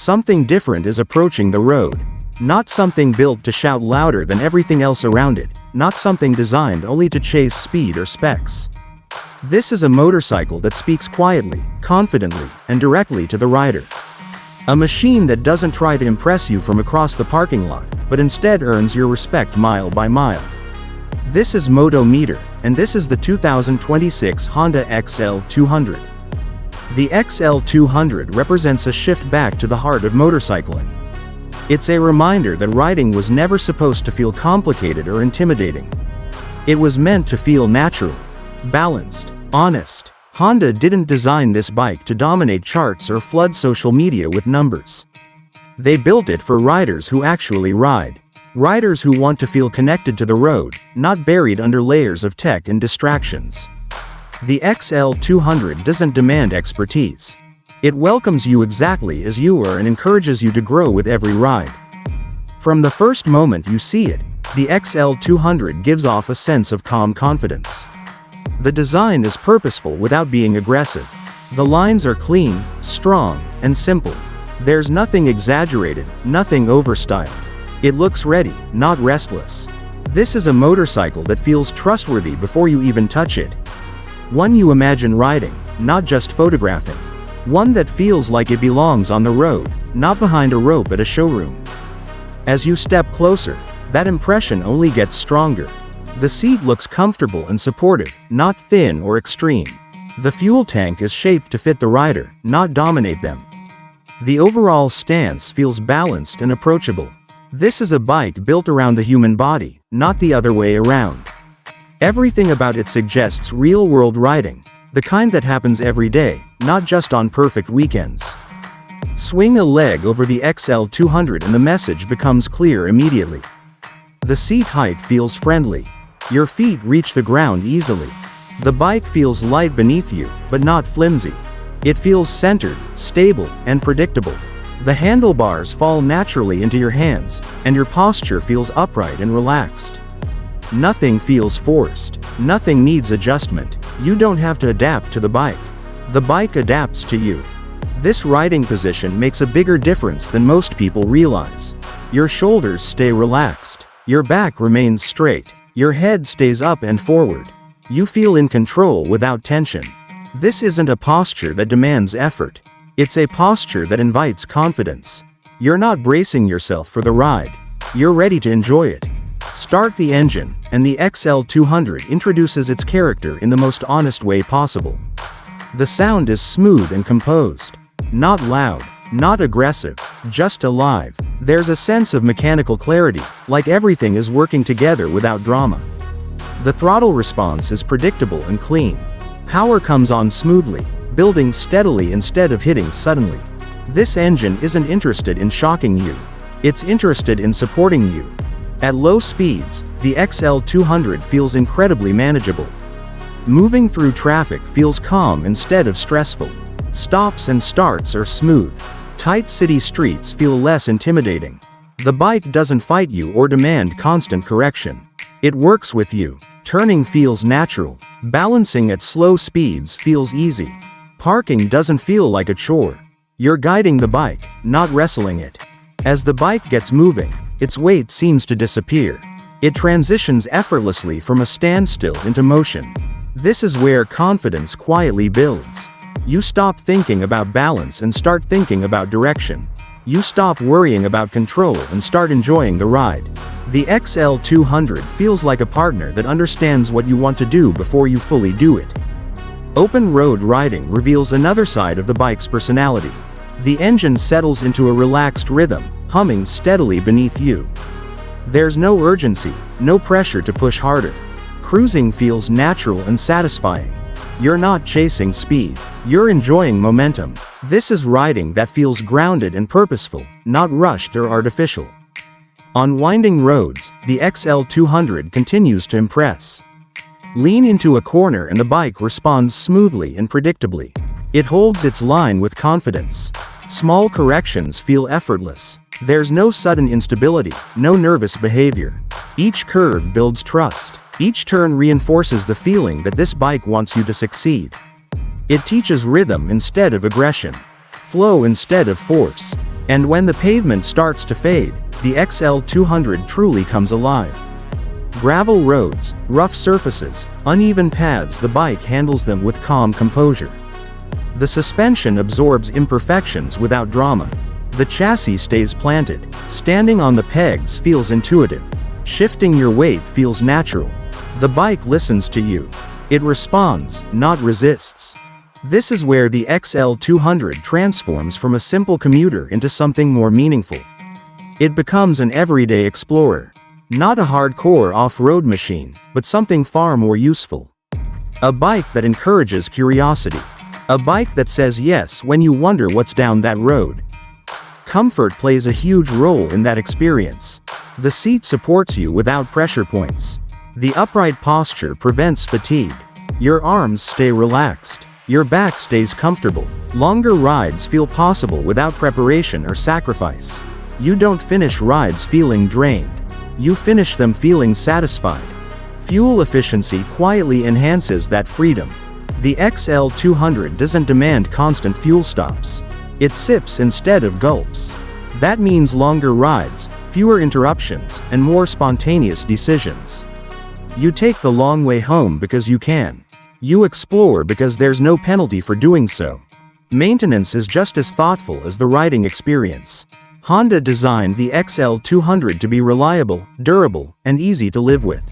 Something different is approaching the road. Not something built to shout louder than everything else around it, not something designed only to chase speed or specs. This is a motorcycle that speaks quietly, confidently, and directly to the rider. A machine that doesn't try to impress you from across the parking lot, but instead earns your respect mile by mile. This is Moto Meter, and this is the 2026 Honda XL200. The XL200 represents a shift back to the heart of motorcycling. It's a reminder that riding was never supposed to feel complicated or intimidating. It was meant to feel natural, balanced, honest. Honda didn't design this bike to dominate charts or flood social media with numbers. They built it for riders who actually ride. Riders who want to feel connected to the road, not buried under layers of tech and distractions. The XL200 doesn't demand expertise. It welcomes you exactly as you are and encourages you to grow with every ride. From the first moment you see it, the XL200 gives off a sense of calm confidence. The design is purposeful without being aggressive. The lines are clean, strong, and simple. There's nothing exaggerated, nothing overstyled. It looks ready, not restless. This is a motorcycle that feels trustworthy before you even touch it. One you imagine riding, not just photographing. One that feels like it belongs on the road, not behind a rope at a showroom. As you step closer, that impression only gets stronger. The seat looks comfortable and supportive, not thin or extreme. The fuel tank is shaped to fit the rider, not dominate them. The overall stance feels balanced and approachable. This is a bike built around the human body, not the other way around. Everything about it suggests real-world riding, the kind that happens every day, not just on perfect weekends. Swing a leg over the XL200 and the message becomes clear immediately. The seat height feels friendly. Your feet reach the ground easily. The bike feels light beneath you, but not flimsy. It feels centered, stable, and predictable. The handlebars fall naturally into your hands, and your posture feels upright and relaxed. Nothing feels forced. Nothing needs adjustment. You don't have to adapt to the bike. The bike adapts to you. This riding position makes a bigger difference than most people realize. Your shoulders stay relaxed. Your back remains straight. Your head stays up and forward. You feel in control without tension. This isn't a posture that demands effort. It's a posture that invites confidence. You're not bracing yourself for the ride. You're ready to enjoy it. Start the engine, and the XL200 introduces its character in the most honest way possible. The sound is smooth and composed. Not loud, not aggressive, just alive. There's a sense of mechanical clarity, like everything is working together without drama. The throttle response is predictable and clean. Power comes on smoothly, building steadily instead of hitting suddenly. This engine isn't interested in shocking you. It's interested in supporting you. At low speeds, the XL200 feels incredibly manageable. Moving through traffic feels calm instead of stressful. Stops and starts are smooth. Tight city streets feel less intimidating. The bike doesn't fight you or demand constant correction. It works with you. Turning feels natural. Balancing at slow speeds feels easy. Parking doesn't feel like a chore. You're guiding the bike, not wrestling it. As the bike gets moving, its weight seems to disappear. It transitions effortlessly from a standstill into motion. This is where confidence quietly builds. You stop thinking about balance and start thinking about direction. You stop worrying about control and start enjoying the ride. The XL200 feels like a partner that understands what you want to do before you fully do it. Open road riding reveals another side of the bike's personality. The engine settles into a relaxed rhythm, humming steadily beneath you. There's no urgency, no pressure to push harder. Cruising feels natural and satisfying. You're not chasing speed. You're enjoying momentum. This is riding that feels grounded and purposeful, not rushed or artificial. On winding roads, the XL200 continues to impress. Lean into a corner and the bike responds smoothly and predictably. It holds its line with confidence. Small corrections feel effortless. There's no sudden instability, no nervous behavior. Each curve builds trust. Each turn reinforces the feeling that this bike wants you to succeed. It teaches rhythm instead of aggression, flow instead of force. And when the pavement starts to fade, the XL200 truly comes alive. Gravel roads, rough surfaces, uneven paths, the bike handles them with calm composure. The suspension absorbs imperfections without drama. The chassis stays planted. Standing on the pegs feels intuitive. Shifting your weight feels natural. The bike listens to you. It responds, not resists. This is where the XL200 transforms from a simple commuter into something more meaningful. It becomes an everyday explorer. Not a hardcore off-road machine, but something far more useful. A bike that encourages curiosity. A bike that says yes when you wonder what's down that road. Comfort plays a huge role in that experience. The seat supports you without pressure points. The upright posture prevents fatigue. Your arms stay relaxed. Your back stays comfortable. Longer rides feel possible without preparation or sacrifice. You don't finish rides feeling drained. You finish them feeling satisfied. Fuel efficiency quietly enhances that freedom. The XL200 doesn't demand constant fuel stops. It sips instead of gulps. That means longer rides, fewer interruptions, and more spontaneous decisions. You take the long way home because you can. You explore because there's no penalty for doing so. Maintenance is just as thoughtful as the riding experience. Honda designed the XL200 to be reliable, durable, and easy to live with.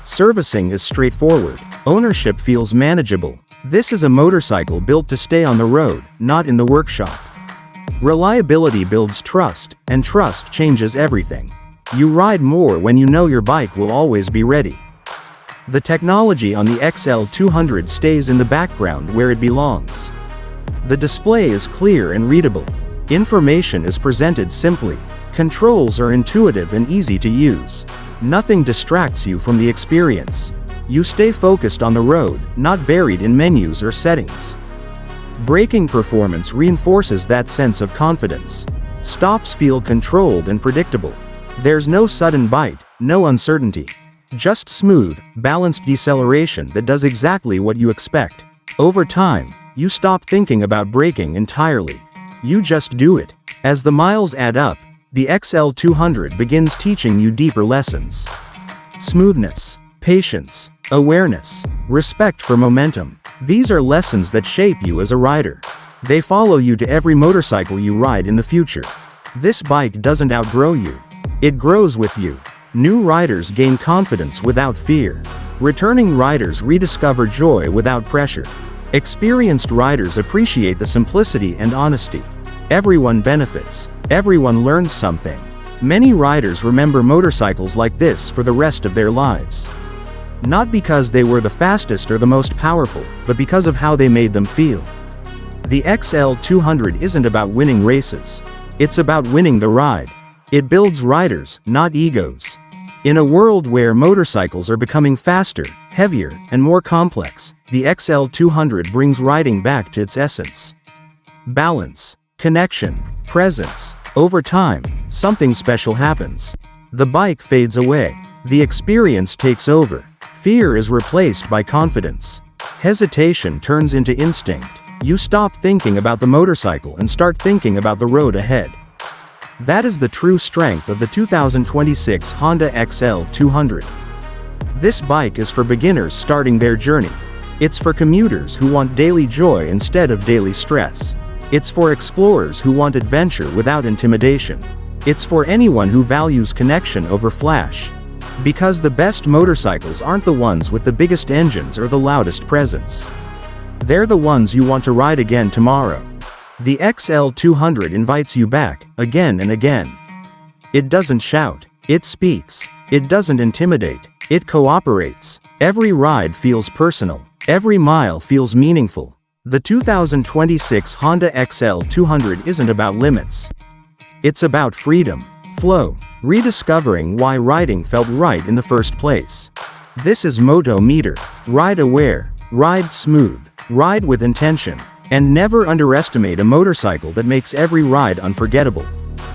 Servicing is straightforward. Ownership feels manageable. This is a motorcycle built to stay on the road, not in the workshop. Reliability builds trust, and trust changes everything. You ride more when you know your bike will always be ready. The technology on the XL200 stays in the background where it belongs. The display is clear and readable. Information is presented simply. Controls are intuitive and easy to use. Nothing distracts you from the experience. You stay focused on the road, not buried in menus or settings. Braking performance reinforces that sense of confidence. Stops feel controlled and predictable. There's no sudden bite, no uncertainty. Just smooth, balanced deceleration that does exactly what you expect. Over time, you stop thinking about braking entirely. You just do it. As the miles add up, the XL200 begins teaching you deeper lessons. Smoothness, patience, awareness, respect for momentum. These are lessons that shape you as a rider. They follow you to every motorcycle you ride in the future. This bike doesn't outgrow you. It grows with you. New riders gain confidence without fear. Returning riders rediscover joy without pressure. Experienced riders appreciate the simplicity and honesty. Everyone benefits. Everyone learns something. Many riders remember motorcycles like this for the rest of their lives. Not because they were the fastest or the most powerful, but because of how they made them feel. The XL200 isn't about winning races. It's about winning the ride. It builds riders, not egos. In a world where motorcycles are becoming faster, heavier, and more complex, the XL200 brings riding back to its essence. Balance, connection, presence. Over time, something special happens. The bike fades away. The experience takes over. Fear is replaced by confidence. Hesitation turns into instinct. You stop thinking about the motorcycle and start thinking about the road ahead. That is the true strength of the 2026 Honda XL200. This bike is for beginners starting their journey. It's for commuters who want daily joy instead of daily stress. It's for explorers who want adventure without intimidation. It's for anyone who values connection over flash. Because the best motorcycles aren't the ones with the biggest engines or the loudest presence. They're the ones you want to ride again tomorrow. The XL200 invites you back, again and again. It doesn't shout. It speaks. It doesn't intimidate. It cooperates. Every ride feels personal. Every mile feels meaningful. The 2026 Honda XL200 isn't about limits. It's about freedom, flow, rediscovering why riding felt right in the first place. This is Moto Meter. Ride aware, ride smooth, ride with intention, and never underestimate a motorcycle that makes every ride unforgettable.